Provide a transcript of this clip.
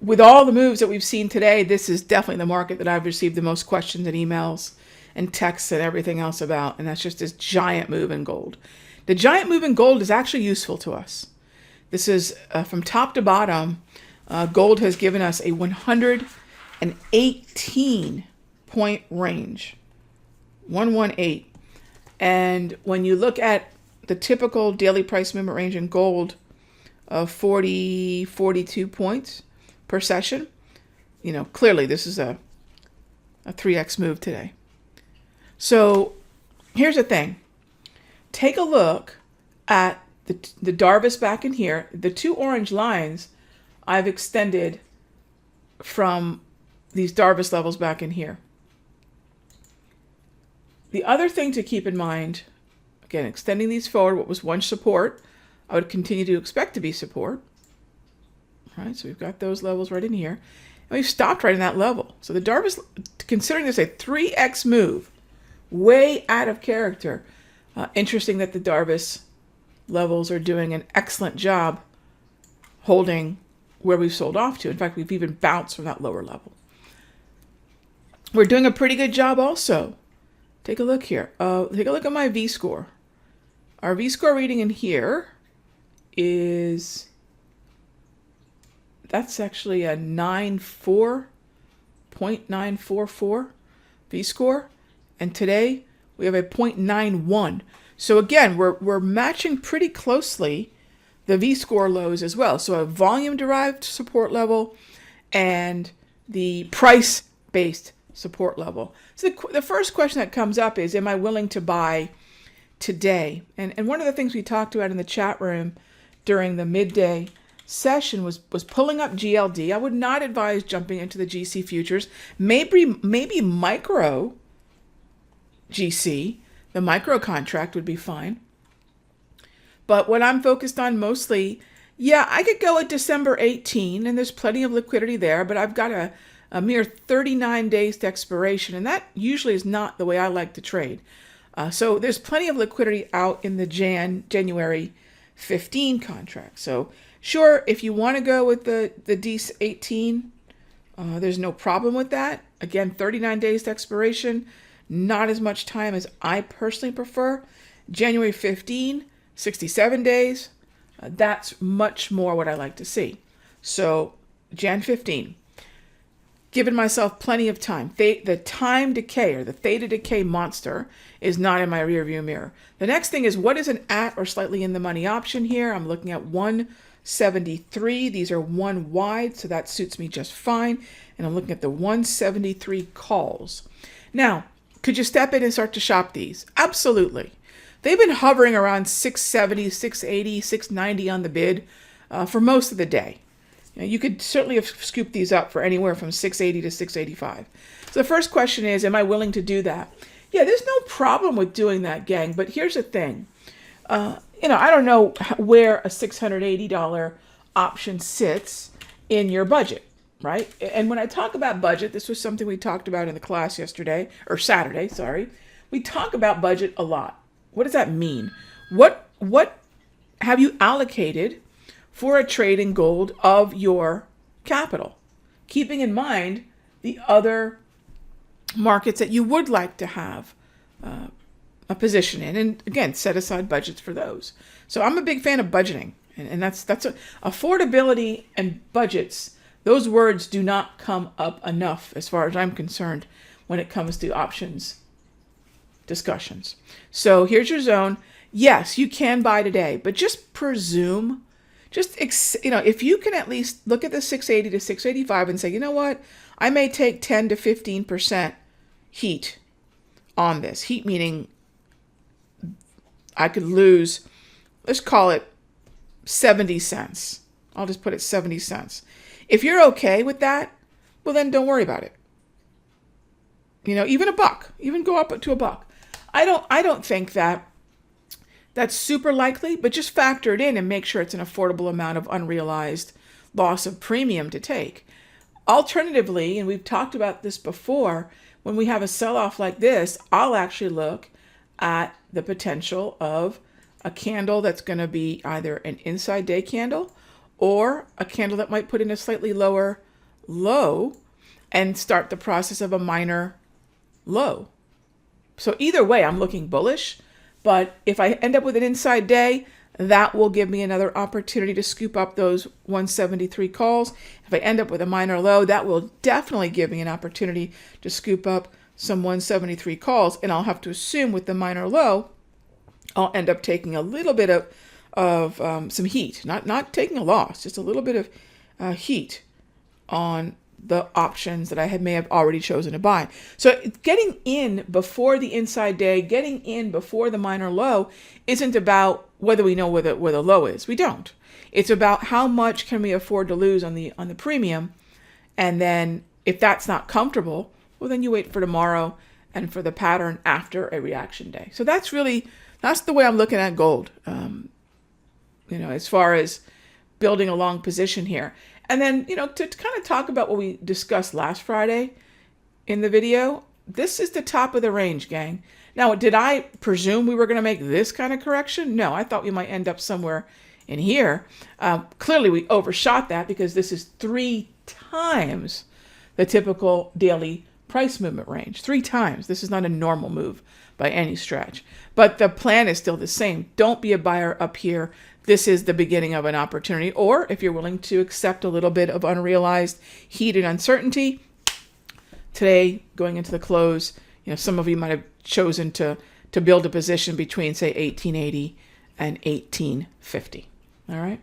with all the moves that we've seen today, this is definitely the market that I've received the most questions and emails and texts and everything else about. And that's just this giant move in gold. The giant move in gold is actually useful to us. This is from top to bottom. Gold has given us a 118 point range. 118. And when you look at the typical daily price movement range in gold of 42 points per session, clearly this is a 3x move today. So here's the thing. Take a look at the Darvis back in here. The two orange lines I've extended from these Darvis levels back in here. The other thing to keep in mind, again, extending these forward, what was once support, I would continue to expect to be support. All right, so we've got those levels right in here. And we've stopped right in that level. So the Darvis, considering this a 3x move, way out of character. Interesting that the Darvis levels are doing an excellent job holding where we've sold off to. In fact, we've even bounced from that lower level. We're doing a pretty good job also. Take a look here. Take a look at my V-score. Our V-score reading in here that's actually a 0.944 V-score. And today we have a 0.91. So again, we're matching pretty closely the V-score lows as well. So a volume-derived support level and the price-based support level. So the first question that comes up is, am I willing to buy today? And one of the things we talked about in the chat room during the midday session was pulling up GLD. I would not advise jumping into the GC futures. Maybe micro GC, the micro contract would be fine. But what I'm focused on mostly, I could go at December 18, and there's plenty of liquidity there, but I've got a mere 39 days to expiration, and that usually is not the way I like to trade. So there's plenty of liquidity out in the January 15 contract. So sure, if you want to go with the D18, there's no problem with that. Again, 39 days to expiration. Not as much time as I personally prefer. January 15, 67 days. That's much more what I like to see. So Jan 15, giving myself plenty of time. The time decay or the theta decay monster is not in my rear view mirror. The next thing is, what is an at or slightly in the money option here? I'm looking at 173. These are one wide, so that suits me just fine. And I'm looking at the 173 calls. Now, could you step in and start to shop these? Absolutely. They've been hovering around 670, 680, 690 on the bid for most of the day. You could certainly have scooped these up for anywhere from 680 to 685. So the first question is, am I willing to do that? Yeah, there's no problem with doing that, gang. But here's the thing. I don't know where a $680 option sits in your budget, right? And when I talk about budget, this was something we talked about in the class Saturday. We talk about budget a lot. What does that mean? What have you allocated for a trade in gold of your capital, keeping in mind the other markets that you would like to have a position in, and again, set aside budgets for those. So I'm a big fan of budgeting, and that's affordability and budgets. Those words do not come up enough as far as I'm concerned when it comes to options discussions. So here's your zone. Yes, you can buy today, but just presume. If you can at least look at the 680 to 685 and say, you know what, I may take 10 to 15% heat on this. Heat meaning I could lose, let's call it 70 cents. I'll just put it 70 cents. If you're okay with that, well, then don't worry about it. Even a buck, even go up to a buck. I don't think that's super likely, but just factor it in and make sure it's an affordable amount of unrealized loss of premium to take. Alternatively, and we've talked about this before, when we have a sell-off like this, I'll actually look at the potential of a candle that's going to be either an inside day candle or a candle that might put in a slightly lower low and start the process of a minor low. So either way, I'm looking bullish, but if I end up with an inside day, that will give me another opportunity to scoop up those 173 calls. If I end up with a minor low, that will definitely give me an opportunity to scoop up some 173 calls. And I'll have to assume with the minor low, I'll end up taking a little bit of some heat, not taking a loss, just a little bit of heat on the options that I may have already chosen to buy. So getting in before the inside day, getting in before the minor low isn't about whether we know where the low is. We don't. It's about how much can we afford to lose on the premium. And then if that's not comfortable, well, then you wait for tomorrow and for the pattern after a reaction day. So that's the way I'm looking at gold, as far as building a long position here. And then, to kind of talk about what we discussed last Friday in the video, this is the top of the range, gang. Now, did I presume we were going to make this kind of correction? No, I thought we might end up somewhere in here. Clearly, we overshot that because this is 3 times the typical daily price movement range. 3 times. This is not a normal move by any stretch. But the plan is still the same. Don't be a buyer up here. This is the beginning of an opportunity. Or if you're willing to accept a little bit of unrealized heat and uncertainty, today, going into the close, some of you might have chosen to build a position between, say, 1880 and 1850. All right.